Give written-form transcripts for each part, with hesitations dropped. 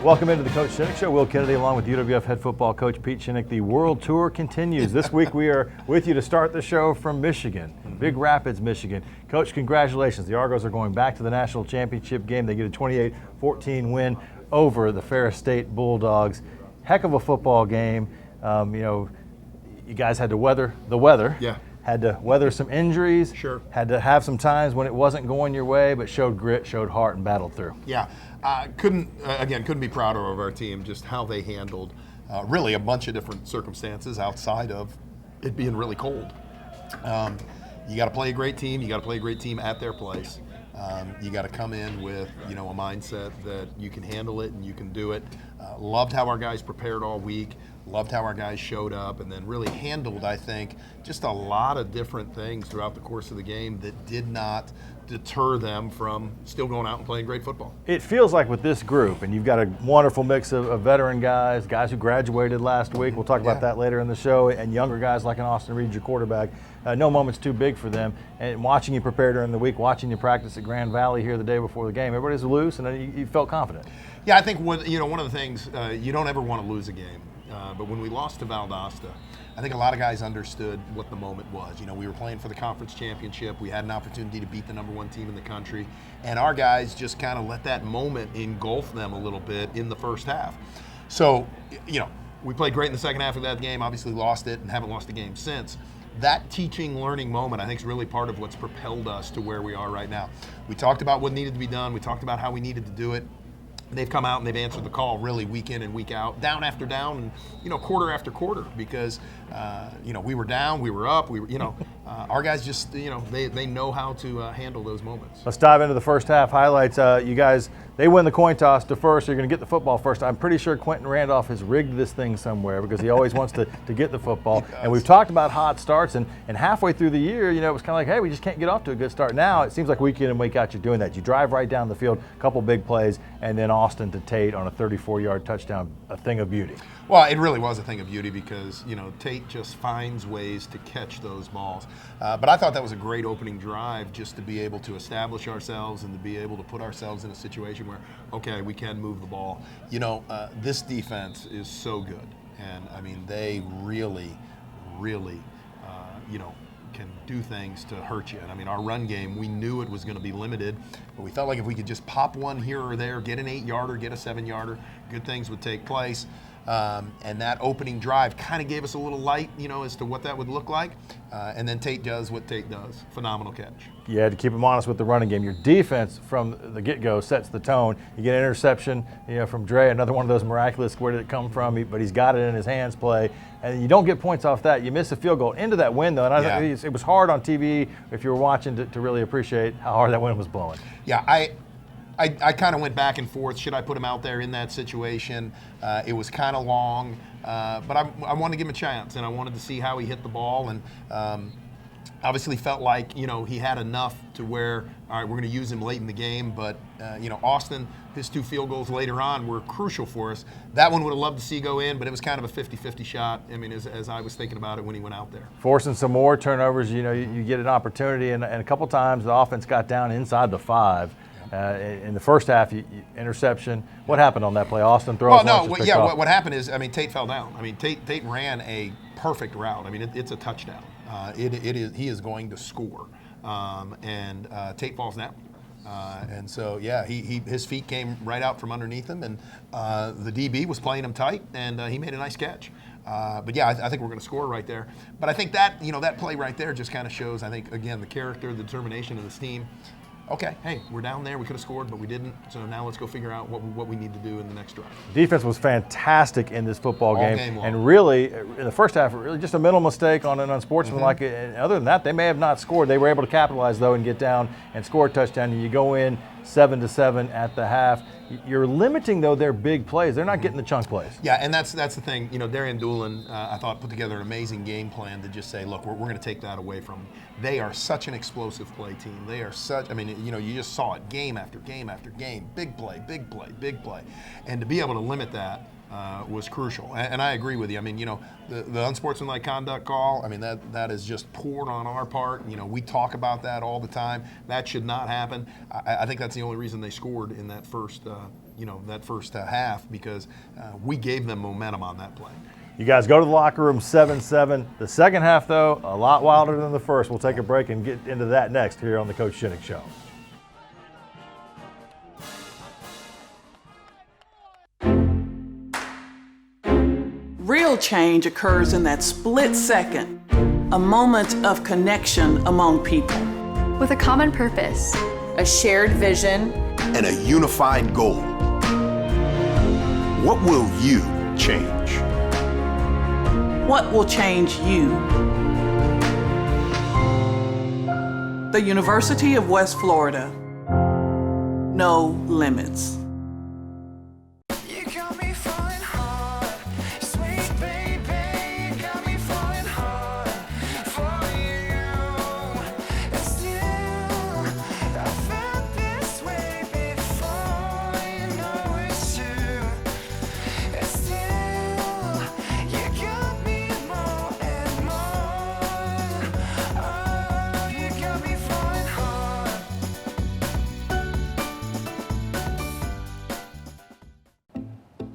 Welcome into the Coach Shinnick Show. Will Kennedy along with UWF head football coach Pete Shinnick. The World Tour continues. This week we are with you to start the show from Michigan, Big Rapids, Michigan. Coach, congratulations. The Argos are going back to the national championship game. They get a 28-14 win over the Ferris State Bulldogs. Heck of a football game. You guys had to weather the weather. Yeah. Had to weather some injuries. Sure. Had to have some times when it wasn't going your way, but showed grit, showed heart, and battled through. Yeah. Couldn't be prouder of our team, just how they handled really a bunch of different circumstances outside of it being really cold. You got to play a great team. You got to play a great team at their place. You got to come in with a mindset that you can handle it and you can do it. Loved how our guys prepared all week. Loved how our guys showed up and then really handled, I think, just a lot of different things throughout the course of the game that did not deter them from still going out and playing great football. It feels like with this group, and you've got a wonderful mix of veteran guys who graduated last week. We'll talk about that later in the show, and younger guys like an Austin Reed, your quarterback. No moment's too big for them. And watching you prepare during the week, watching you practice at Grand Valley here the day before the game, everybody's loose, and you felt confident. Yeah, I think one of the things, you don't ever want to lose a game. But when we lost to Valdosta, I think a lot of guys understood what the moment was. We were playing for the conference championship. We had an opportunity to beat the #1 team in the country. And our guys just kind of let that moment engulf them a little bit in the first half. So, we played great in the second half of that game, obviously lost it and haven't lost a game since. That teaching, learning moment, I think, is really part of what's propelled us to where we are right now. We talked about what needed to be done. We talked about how we needed to do it. They've come out and they've answered the call really week in and week out, down after down, and quarter after quarter, because we were down, we were up, our guys just they know how to handle those moments. Let's dive into the first half highlights. You guys, they win the coin toss to first. You're going to get the football first. I'm pretty sure Quentin Randolph has rigged this thing somewhere because he always wants to get the football. And we've talked about hot starts, and halfway through the year, it was kind of like, hey, we just can't get off to a good start. Now it seems like week in and week out you're doing that. You drive right down the field, a couple big plays, and then Austin to Tate on a 34-yard touchdown, a thing of beauty. Well, it really was a thing of beauty because, Tate just finds ways to catch those balls. But I thought that was a great opening drive just to be able to establish ourselves and to be able to put ourselves in a situation where, okay, we can move the ball. This defense is so good. And, they really, can do things to hurt you. And, our run game, we knew it was going to be limited, but we felt like if we could just pop one here or there, get an 8-yarder, get a 7-yarder, good things would take place. And that opening drive kind of gave us a little light, as to what that would look like. And then Tate does what Tate does. Phenomenal catch. You had to keep him honest with the running game. Your defense from the get-go sets the tone. You get an interception, from Dre, another one of those miraculous, where did it come from? But he's got it in his hands play. And you don't get points off that. You miss a field goal into that wind, though. And I think it was hard on TV if you were watching to really appreciate how hard that wind was blowing. Yeah, I kind of went back and forth. Should I put him out there in that situation? It was kind of long, but I wanted to give him a chance, and I wanted to see how he hit the ball, and obviously felt like he had enough to where, all right, we're going to use him late in the game. But Austin, his 2 field goals later on were crucial for us. That one would have loved to see go in, but it was kind of a 50-50 shot. As I was thinking about it when he went out there. Forcing some more turnovers, you get an opportunity, and a couple times the offense got down inside the 5. In the first half, interception. What happened on that play? Austin throws. What happened is, Tate fell down. Tate ran a perfect route. It's a touchdown. He is going to score, and Tate falls down. And so, his feet came right out from underneath him, and the DB was playing him tight, and he made a nice catch. I think we're going to score right there. But I think that that play right there just kind of shows, I think, again, the character, the determination of this team. Okay, hey, we're down there. We could have scored, but we didn't. So now let's go figure out what we need to do in the next drive. Defense was fantastic in this football game and really, in the first half, really just a mental mistake on an unsportsmanlike. And other than that, they may have not scored. They were able to capitalize, though, and get down and score a touchdown. And you go in 7-7 at the half. You're limiting, though, their big plays. They're not getting the chunk plays. Yeah, and that's the thing. Darian Doolin, I thought, put together an amazing game plan to just say, look, we're going to take that away from them. They are such an explosive play team. They are such, you just saw it game after game after game. Big play, big play, big play. And to be able to limit that was crucial. And I agree with you. The unsportsmanlike conduct call, that is just poured on our part. We talk about that all the time. That should not happen. I think that's the only reason they scored in that first that first half because we gave them momentum on that play. You guys go to the locker room 7-7. The second half, though, a lot wilder than the first. We'll take a break and get into that next here on the Coach Shinnick Show. Real change occurs in that split second, a moment of connection among people. With a common purpose, a shared vision, and a unified goal. What will you change? What will change you? The University of West Florida. No limits.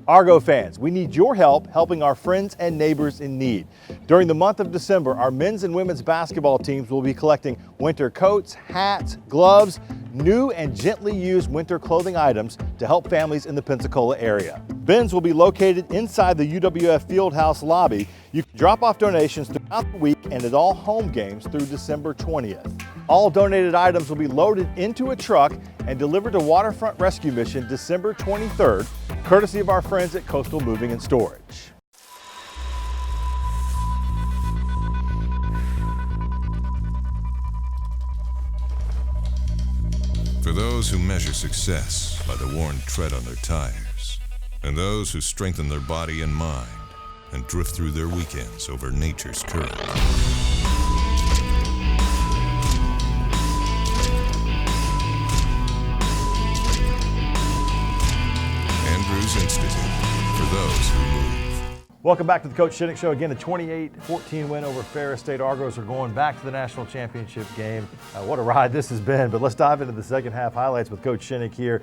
Argo fans, we need your help helping our friends and neighbors in need. During the month of December, our men's and women's basketball teams will be collecting winter coats, hats, gloves, new and gently used winter clothing items to help families in the Pensacola area. Bins will be located inside the UWF Fieldhouse lobby. You can drop off donations throughout the week and at all home games through December 20th. All donated items will be loaded into a truck and delivered to Waterfront Rescue Mission December 23rd, courtesy of our friends at Coastal Moving and Storage. For those who measure success by the worn tread on their tires, and those who strengthen their body and mind and drift through their weekends over nature's current. Andrews Institute, for those who move. Welcome back to the Coach Shinnick Show. Again, a 28-14 win over Ferris State. Argos are going back to the national championship game. What a ride this has been. But let's dive into the second half highlights with Coach Shinnick here.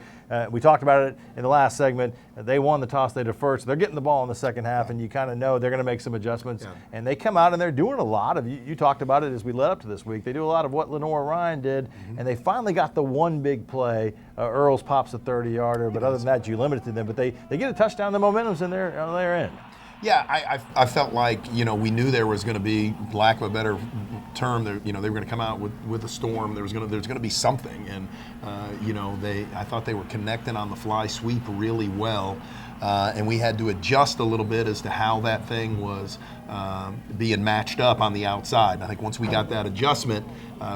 We talked about it in the last segment. They won the toss, they deferred, so they're getting the ball in the second half, and you kind of know they're going to make some adjustments. Yeah. And they come out and they're doing a lot of, you talked about it as we led up to this week, they do a lot of what Lenore Ryan did, and they finally got the one big play. Earls pops a 30-yarder, but other than that, you limit it to them. But they get a touchdown, the momentum's in on their end. Yeah, I felt like, we knew there was going to be, lack of a better term, they were going to come out with a storm. There's going to be something, and I thought they were connecting on the fly sweep really well, and we had to adjust a little bit as to how that thing was being matched up on the outside. And I think once we got that adjustment,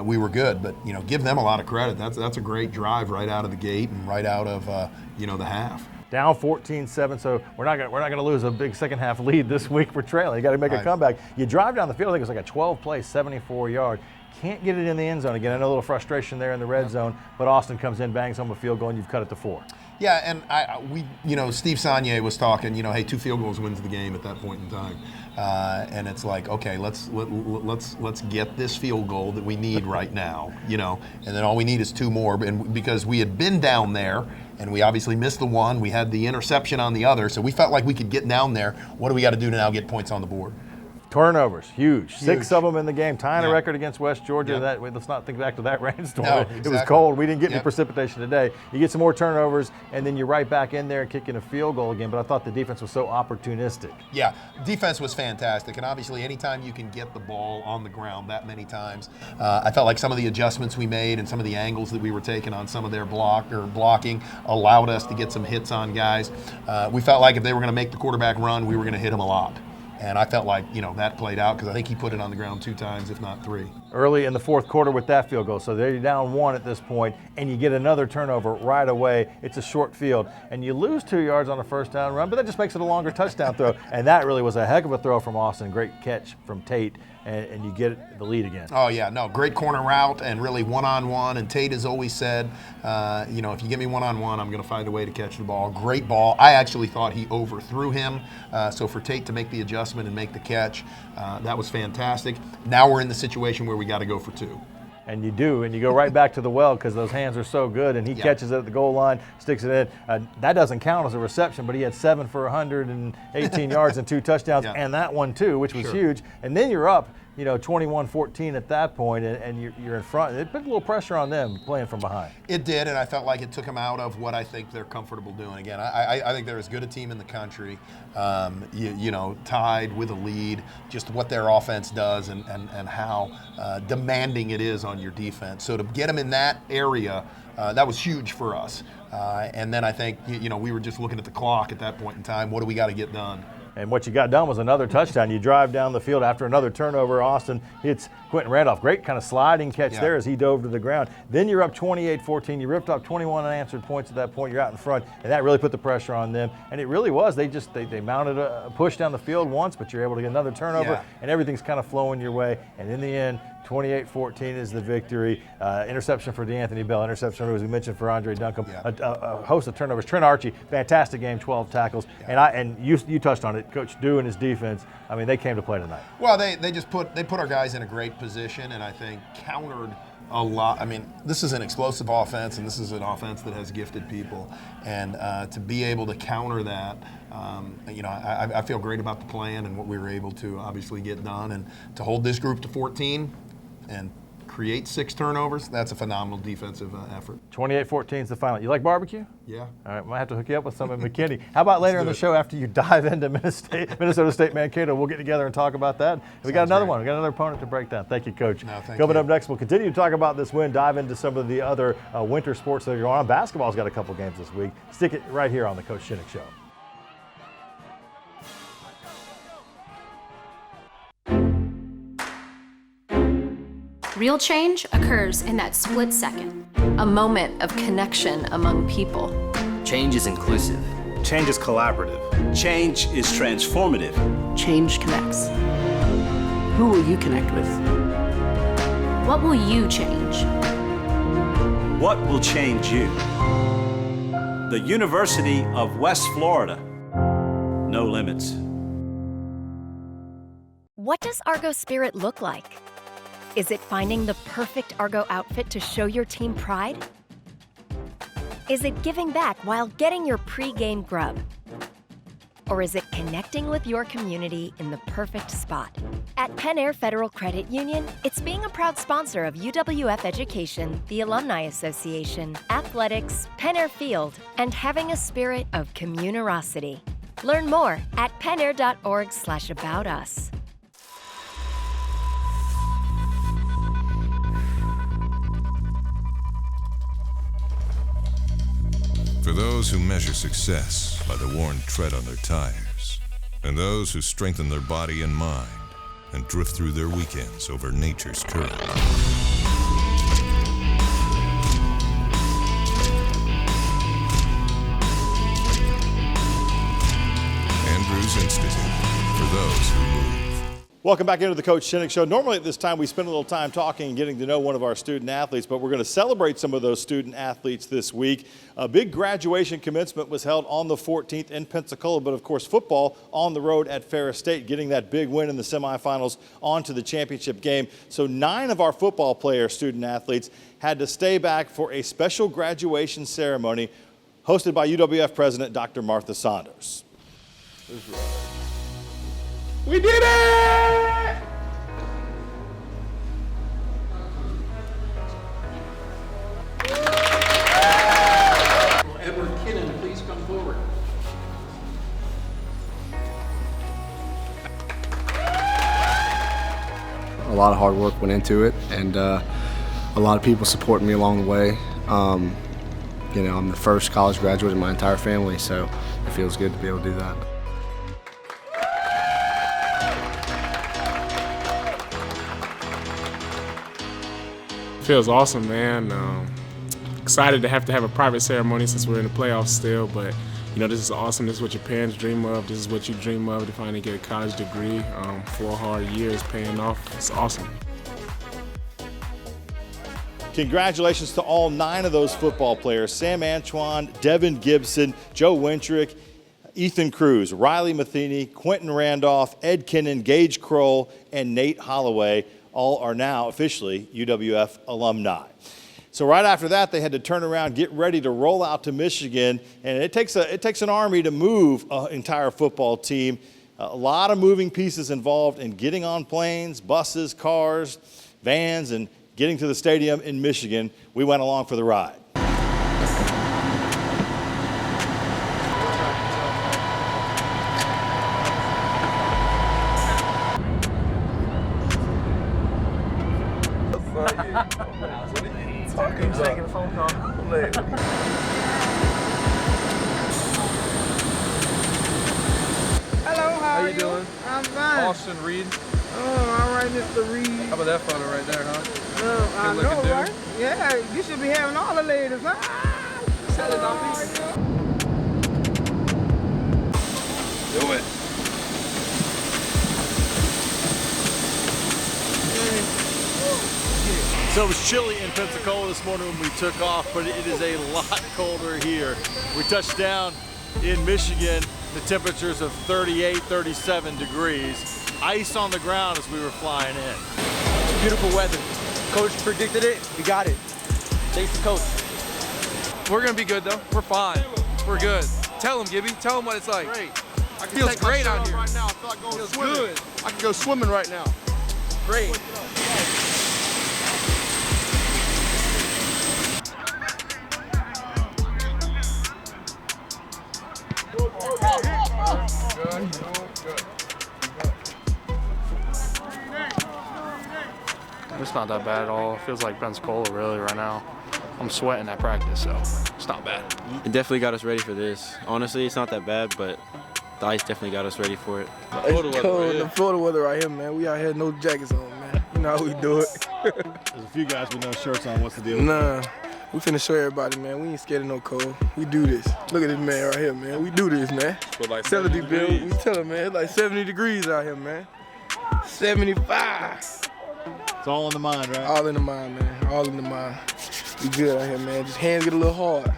we were good. But give them a lot of credit. That's a great drive right out of the gate and right out of the half. Down 14-7, so we're not going to lose a big second half lead this week for trailing. You got to make a comeback. You drive down the field, I think it was like a 12-play, 74-yard. Can't get it in the end zone again. I know a little frustration there in the red zone, but Austin comes in, bangs home a field goal, and you've cut it to 4. Yeah, and Steve Saunier was talking, hey, 2 field goals wins the game at that point in time. And it's like, okay, let's get this field goal that we need right now, and then all we need is 2 more. And because we had been down there, and we obviously missed the one, we had the interception on the other, so we felt like we could get down there. What do we got to do to now get points on the board? Turnovers, huge. 6 of them in the game, tying a record against West Georgia. Let's not think back to that rainstorm. No, exactly. It was cold. We didn't get any precipitation today. You get some more turnovers, and then you're right back in there and kicking a field goal again. But I thought the defense was so opportunistic. Yeah, defense was fantastic. And obviously, anytime you can get the ball on the ground that many times, I felt like some of the adjustments we made and some of the angles that we were taking on some of their blocking allowed us to get some hits on guys. We felt like if they were going to make the quarterback run, we were going to hit him a lot. And I felt like, that played out because I think he put it on the ground 2 times, if not 3. Early in the fourth quarter with that field goal. So they're down 1 at this point, and you get another turnover right away. It's a short field. And you lose 2 yards on a first down run, but that just makes it a longer touchdown throw. And that really was a heck of a throw from Austin. Great catch from Tate. And you get the lead again. Oh, yeah. No, great corner route and really one-on-one. And Tate has always said, if you get me one-on-one, I'm going to find a way to catch the ball. Great ball. I actually thought he overthrew him. So for Tate to make the adjustment and make the catch, that was fantastic. Now we're in the situation where we got to go for 2. And you do, and you go right back to the well because those hands are so good, and he catches it at the goal line, sticks it in. That doesn't count as a reception, but he had 7 for 118 yards and 2 touchdowns, and that one too, which was huge. And then you're up, 21-14 at that point, and you're in front. It put a little pressure on them playing from behind. It did, and I felt like it took them out of what I think they're comfortable doing. Again, I think they're as good a team in the country, tied with a lead, just what their offense does and how demanding it is on your defense. So to get them in that area, that was huge for us. And then I think, we were just looking at the clock at that point in time. What do we got to get done? And what you got done was another touchdown. You drive down the field after another turnover. Austin hits Quentin Randolph. Great kind of sliding catch there as he dove to the ground. Then you're up 28-14. You ripped off 21 unanswered points at that point. You're out in front, and that really put the pressure on them. And it really was. They mounted a push down the field once, but you're able to get another turnover, and everything's kind of flowing your way. And in the end, 28-14 is the victory. Interception for DeAnthony Bell. Interception, as we mentioned, for Andre Duncombe. A host of turnovers. Trent Archie, fantastic game, 12 tackles. And you touched on it, Coach Dew and his defense. I mean, they came to play tonight. Well, they put our guys in a great position, and I think countered a lot. I mean, this is an explosive offense, and this is an offense that has gifted people. And to be able to counter that, I feel great about the plan and what we were able to obviously get done. And to hold this group to 14 and create 6 turnovers, that's a phenomenal defensive effort. 28-14 is the final. You like barbecue? Yeah. All right, might have to hook you up with some at McKinney. How about later in the show after you dive into Minnesota State Mankato, we'll get together and talk about that. We got another one. We got another opponent to break down. Thank you, Coach. No, thank Coming you. up next, we'll continue to talk about this win, dive into some of the other winter sports that are going on. Basketball's got a couple games this week. Stick it right here on the Coach Shinnick Show. Real change occurs in that split second. A moment of connection among people. Change is inclusive. Change is collaborative. Change is transformative. Change connects. Who will you connect with? What will you change? What will change you? The University of West Florida. No limits. What does Argo Spirit look like? Is it finding the perfect Argo outfit to show your team pride? Is it giving back while getting your pre-game grub? Or is it connecting with your community in the perfect spot? At Penn Air Federal Credit Union, it's being a proud sponsor of UWF Education, the Alumni Association, athletics, Penn Air Field, and having a spirit of communerosity. Learn more at pennair.org/about us. For those who measure success by the worn tread on their tires, and those who strengthen their body and mind and drift through their weekends over nature's curve. Andrews Institute, for those who move. Welcome back into the Coach Shinnick Show. Normally at this time we spend a little time talking and getting to know one of our student athletes, but we're going to celebrate some of those student athletes this week. A big graduation commencement was held on the 14th in Pensacola, but of course football on the road at Ferris State, getting that big win in the semifinals onto the championship game. So 9 of our football player student athletes had to stay back for a special graduation ceremony hosted by UWF President Dr. Martha Saunders. We did it! Edward Kinnan, please come forward. A lot of hard work went into it, and a lot of people supporting me along the way. I'm the first college graduate in my entire family, so it feels good to be able to do that. Feels awesome, man. Excited to have a private ceremony since we're in the playoffs still, but this is awesome. This is what your parents dream of. This is what you dream of, to finally get a college degree. 4 hard years paying off. It's awesome. Congratulations to all 9 of those football players: Sam Antoine, Devin Gibson, Joe Wintrick, Ethan Cruz, Riley Matheny, Quentin Randolph, Ed Kinnan, Gage Kroll, and Nate Holloway. all are now officially UWF alumni. So right after that, they had to turn around, get ready to roll out to Michigan, and it takes an army to move an entire football team. A lot of moving pieces involved in getting on planes, buses, cars, vans, and getting to the stadium in Michigan. We went along for the ride. Taking a phone call. Hello, how you doing? I'm fine. Austin Reed. Oh, all right, Mr. Reed. How about that photo right there, huh? I know, dude. right? Yeah, you should be having all the ladies, huh? Sell it off. Do it. So it was chilly in Pensacola this morning when we took off, but it is a lot colder here. We touched down in Michigan, the temperatures of 38, 37 degrees. Ice on the ground as we were flying in. Beautiful weather. Coach predicted it. We got it. Thanks to Coach. We're gonna be good though. We're fine. We're good. Tell him, Gibby. Tell him what it's like. Great. I can Feels take my great shirt out off here. right now. I feel like going Feels swimming. good. I can go swimming right now. Great. It's not that bad at all. It feels like Pensacola really right now. I'm sweating at practice, so it's not bad. It definitely got us ready for this. Honestly, it's not that bad, but the ice definitely got us ready for it. It's cold. The Florida weather right here, man. We out here, no jackets on, man. You know how we do it. There's a few guys with no shirts on. What's the deal? Nah, we finna show everybody, man. We ain't scared of no cold. We do this. Look at this man right here, man. We do this, man. Like 70 Bill. We tell him, man, it's like 70 degrees out here, man. 75. It's all in the mind, right? All in the mind, man. All in the mind. We good out here, man. Just hands get a little hard.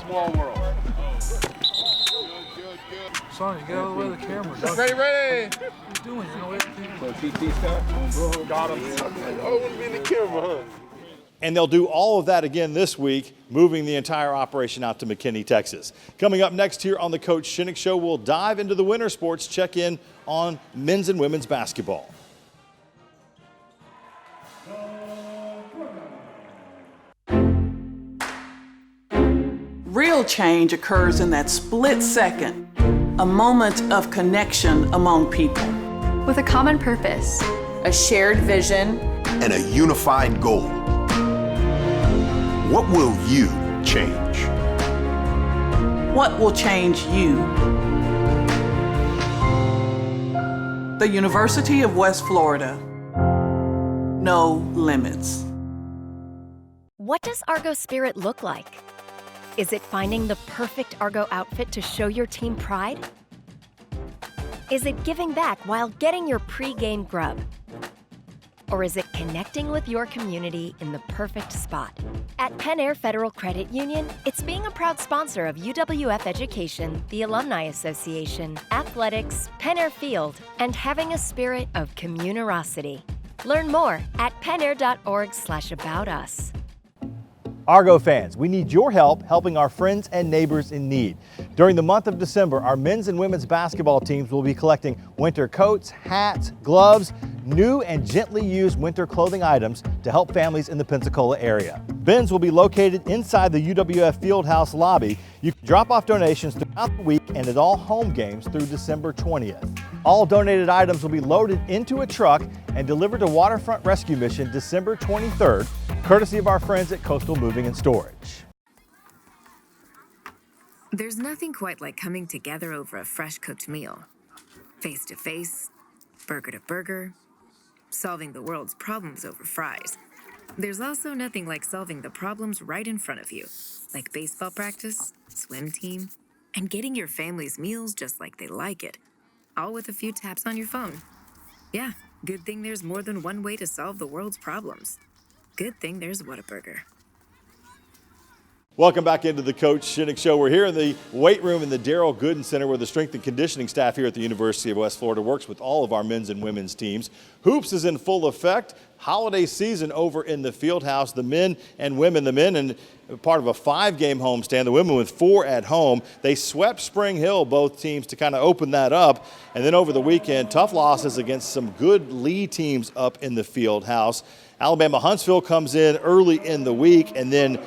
Small world. Sonny, get out of the way of the camera. Ready, ready. What are you doing? You know everything. TT style. Got him. I don't want to be in the camera, huh? And they'll do all of that again this week, moving the entire operation out to McKinney, Texas. Coming up next here on the Coach Shinnick Show, we'll dive into the winter sports, check in on men's and women's basketball. Real change occurs in that split second, a moment of connection among people. With a common purpose, a shared vision, and a unified goal. What will you change? What will change you? The University of West Florida. No limits. What does Argos spirit look like? Is it finding the perfect Argo outfit to show your team pride? Is it giving back while getting your pre-game grub? Or is it connecting with your community in the perfect spot? At Penn Air Federal Credit Union, it's being a proud sponsor of UWF Education, the Alumni Association, athletics, Penn Air Field, and having a spirit of communerosity. Learn more at pennair.org/aboutus. Argo fans, we need your help helping our friends and neighbors in need. During the month of December, our men's and women's basketball teams will be collecting winter coats, hats, gloves, new and gently used winter clothing items to help families in the Pensacola area. Bins will be located inside the UWF Fieldhouse lobby. You can drop off donations throughout the week and at all home games through December 20th. All donated items will be loaded into a truck and delivered to Waterfront Rescue Mission December 23rd, courtesy of our friends at Coastal Moving and Storage. There's nothing quite like coming together over a fresh cooked meal. Face to face, burger to burger, solving the world's problems over fries. There's also nothing like solving the problems right in front of you, like baseball practice, swim team, and getting your family's meals just like they like it, all with a few taps on your phone. Yeah, good thing there's more than one way to solve the world's problems. Good thing there's Whataburger. Welcome back into the Coach Shinnick Show. We're here in the weight room in the Darrell Gooden Center where the strength and conditioning staff here at the University of West Florida works with all of our men's and women's teams. Hoops is in full effect. Holiday season over in the field house. The men and women, the men and part of a 5-game homestand, the women with 4 at home. They swept Spring Hill, both teams, to kind of open that up. And then over the weekend, tough losses against some good Lee teams up in the field house. Alabama Huntsville comes in early in the week, and then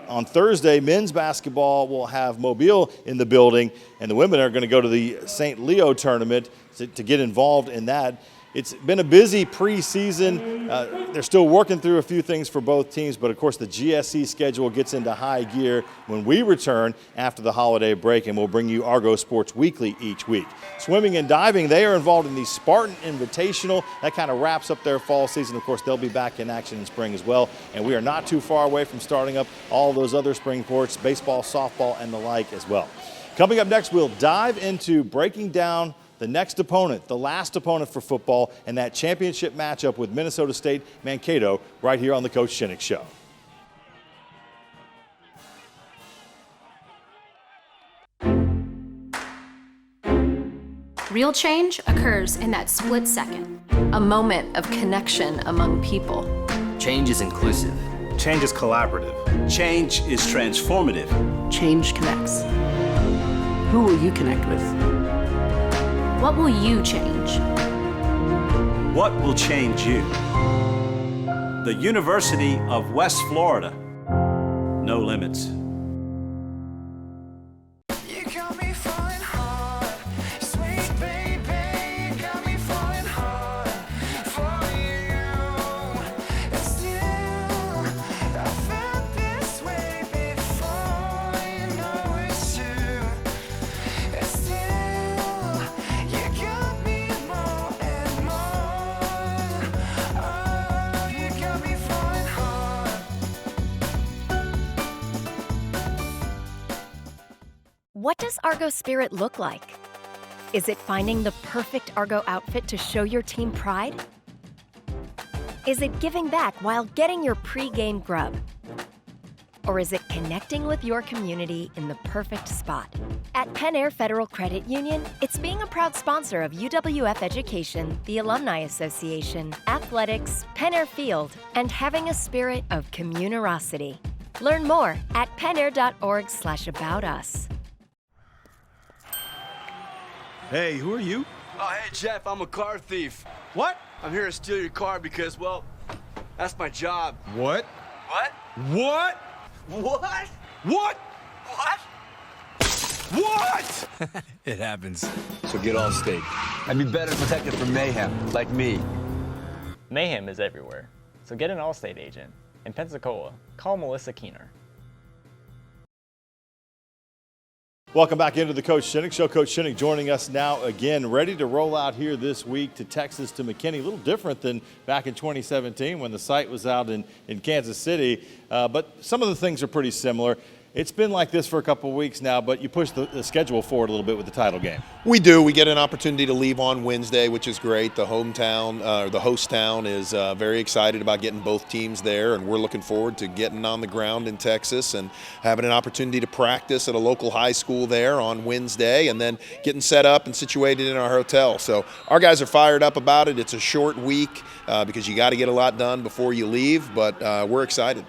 on Thursday, men's basketball will have Mobile in the building, and the women are going to go to the St. Leo tournament to get involved in that. It's been a busy preseason. They're still working through a few things for both teams, but of course the GSC schedule gets into high gear when we return after the holiday break, and we'll bring you Argos Sports Weekly each week. Swimming and diving, they are involved in the Spartan Invitational. That kind of wraps up their fall season. Of course, they'll be back in action in spring as well, and we are not too far away from starting up all those other spring sports, baseball, softball, and the like as well. Coming up next, we'll dive into breaking down the next opponent, the last opponent for football, and that championship matchup with Minnesota State Mankato right here on the Coach Shinnick Show. Real change occurs in that split second. A moment of connection among people. Change is inclusive. Change is collaborative. Change is transformative. Change connects. Who will you connect with? What will you change? What will change you? The University of West Florida. No limits. What does Argo Spirit look like? Is it finding the perfect Argo outfit to show your team pride? Is it giving back while getting your pre-game grub? Or is it connecting with your community in the perfect spot? At Penn Air Federal Credit Union, it's being a proud sponsor of UWF Education, the Alumni Association, athletics, Penn Air Field, and having a spirit of communerosity. Learn more at pennair.org/aboutus. Hey, who are you? Oh, hey, Jeff, I'm a car thief. What? I'm here to steal your car because, well, that's my job. What? What? What? What? What? What? What? It happens. So get all state. I'd be better protected from mayhem, like me. Mayhem is everywhere. So get an Allstate agent. In Pensacola, call Melissa Keener. Welcome back into the Coach Shinnick Show. Coach Shinnick joining us now again, ready to roll out here this week to Texas, to McKinney. A little different than back in 2017 when the site was out in Kansas City, but some of the things are pretty similar. It's been like this for a couple of weeks now, but you push the schedule forward a little bit with the title game. We do. We get an opportunity to leave on Wednesday, which is great. The the host town is very excited about getting both teams there, and we're looking forward to getting on the ground in Texas and having an opportunity to practice at a local high school there on Wednesday, and then getting set up and situated in our hotel. So our guys are fired up about it. It's a short week because you got to get a lot done before you leave, but we're excited.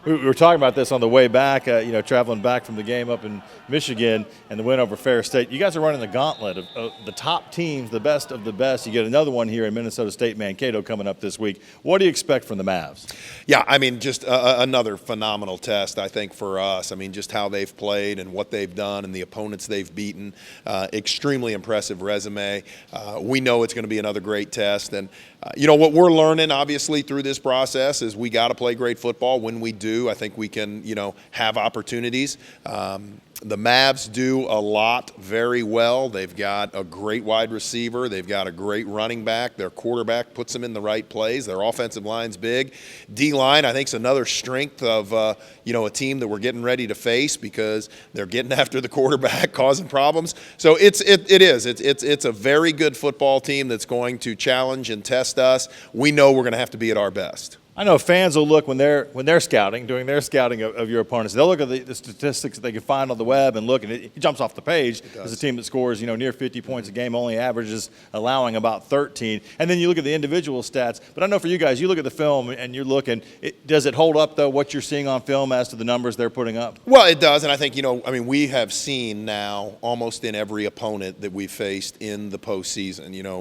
We were talking about this on the way back, traveling back from the game up in Michigan and the win over Ferris State. You guys are running the gauntlet of the top teams, the best of the best. You get another one here in Minnesota State Mankato coming up this week. What do you expect from the Mavs? Yeah, I mean, just another phenomenal test, I think, for us. I mean, just how they've played and what they've done and the opponents they've beaten. Extremely impressive resume. We know it's going to be another great test. And, what we're learning, obviously, through this process is we got to play great football. When we do, I think we can, have opportunities. The Mavs do a lot very well. They've got a great wide receiver. They've got a great running back. Their quarterback puts them in the right plays. Their offensive line's big. D-line, I think, is another strength of, a team that we're getting ready to face because they're getting after the quarterback, causing problems. So it's a very good football team that's going to challenge and test us. We know we're going to have to be at our best. I know fans will look when they're scouting, doing their scouting of your opponents. They'll look at the statistics that they can find on the web and look, and it jumps off the page. As a team that scores, near 50 points a game, only averages allowing about 13. And then you look at the individual stats. But I know for you guys, you look at the film and you're looking. Does it hold up though? What you're seeing on film as to the numbers they're putting up? Well, it does, and I think we have seen now almost in every opponent that we've faced in the postseason.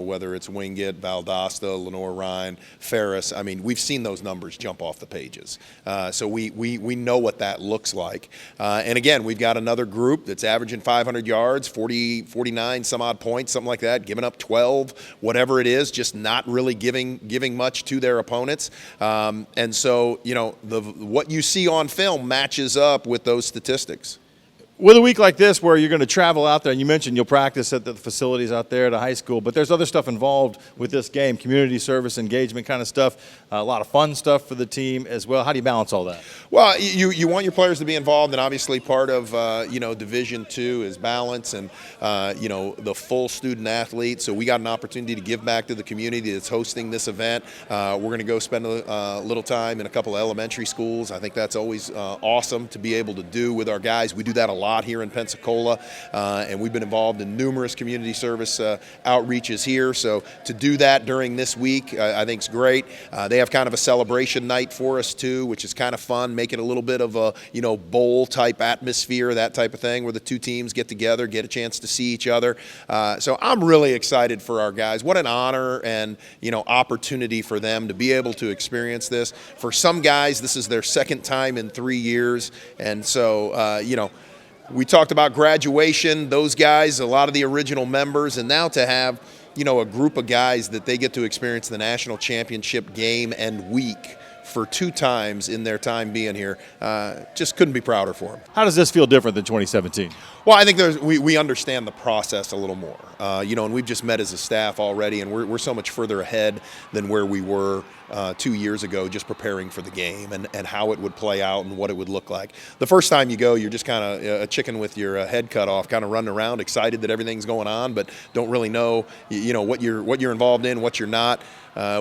Whether it's Wingate, Valdosta, Lenoir-Rhyne, Ferris. We've seen those numbers jump off the pages. So we know what that looks like. And again, we've got another group that's averaging 500 yards, 49 some odd points, something like that, giving up 12, whatever it is, just not really giving much to their opponents. And so, what you see on film matches up with those statistics. With a week like this where you're going to travel out there, and you mentioned you'll practice at the facilities out there at a high school, but there's other stuff involved with this game, community service, engagement kind of stuff, a lot of fun stuff for the team as well. How do you balance all that? Well, you want your players to be involved, and obviously part of, Division II is balance and, the full student athlete. So we got an opportunity to give back to the community that's hosting this event. We're going to go spend a little time in a couple of elementary schools. I think that's always awesome to be able to do with our guys. We do that a lot here in Pensacola, and we've been involved in numerous community service outreaches here. So to do that during this week, I think is great. They have kind of a celebration night for us too, which is kind of fun, make it a little bit of a bowl type atmosphere, that type of thing, where the two teams get together, get a chance to see each other. So I'm really excited for our guys. What an honor and opportunity for them to be able to experience this. For some guys, this is their second time in 3 years, and so we talked about graduation, those guys, a lot of the original members, and now to have, a group of guys that they get to experience the national championship game and week for 2 times in their time being here, just couldn't be prouder for them. How does this feel different than 2017? Well, I think we understand the process a little more, and we've just met as a staff already, and we're so much further ahead than where we were 2 years ago, just preparing for the game and how it would play out and what it would look like. The first time you go, you're just kind of a chicken with your head cut off, kind of running around, excited that everything's going on, but don't really know, what you're involved in, what you're not.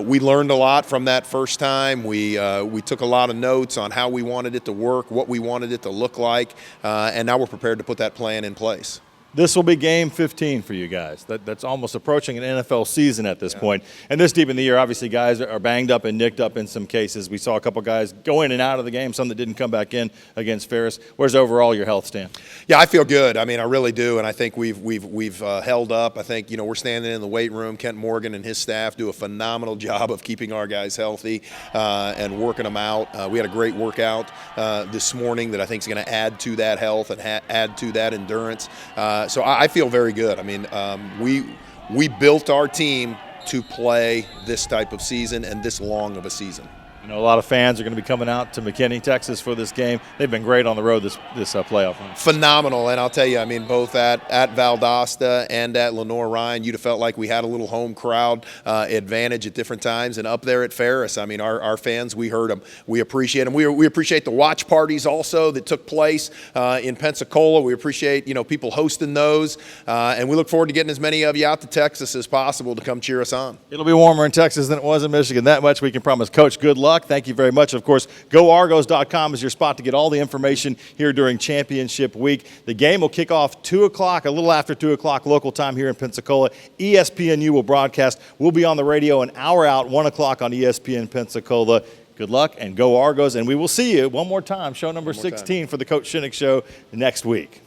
We learned a lot from that first time. We took a lot of notes on how we wanted it to work, what we wanted it to look like, and now we're prepared to put that plan in place. This will be game 15 for you guys. That's almost approaching an NFL season at this point. And this deep in the year, obviously guys are banged up and nicked up in some cases. We saw a couple guys go in and out of the game, some that didn't come back in against Ferris. Where's overall your health stand? Yeah, I feel good. I really do, and I think we've held up. I think we're standing in the weight room. Kent Morgan and his staff do a phenomenal job of keeping our guys healthy and working them out. We had a great workout this morning that I think is going to add to that health and add to that endurance. So I feel very good. We built our team to play this type of season and this long of a season. A lot of fans are going to be coming out to McKinney, Texas for this game. They've been great on the road this playoff run. Phenomenal, and I'll tell you, both at Valdosta and at Lenoir-Rhyne, you'd have felt like we had a little home crowd advantage at different times, and up there at Ferris, our fans, we heard them. We appreciate them. We appreciate the watch parties also that took place in Pensacola. We appreciate, people hosting those, and we look forward to getting as many of you out to Texas as possible to come cheer us on. It'll be warmer in Texas than it was in Michigan. That much we can promise. Coach, good luck. Thank you very much. Of course, GoArgos.com is your spot to get all the information here during championship week. The game will kick off 2 o'clock, a little after 2 o'clock local time here in Pensacola. ESPNU will broadcast. We'll be on the radio an hour out, 1 o'clock on ESPN Pensacola. Good luck and go Argos. And we will see you one more time, show number 16 for the Coach Shinnick Show next week.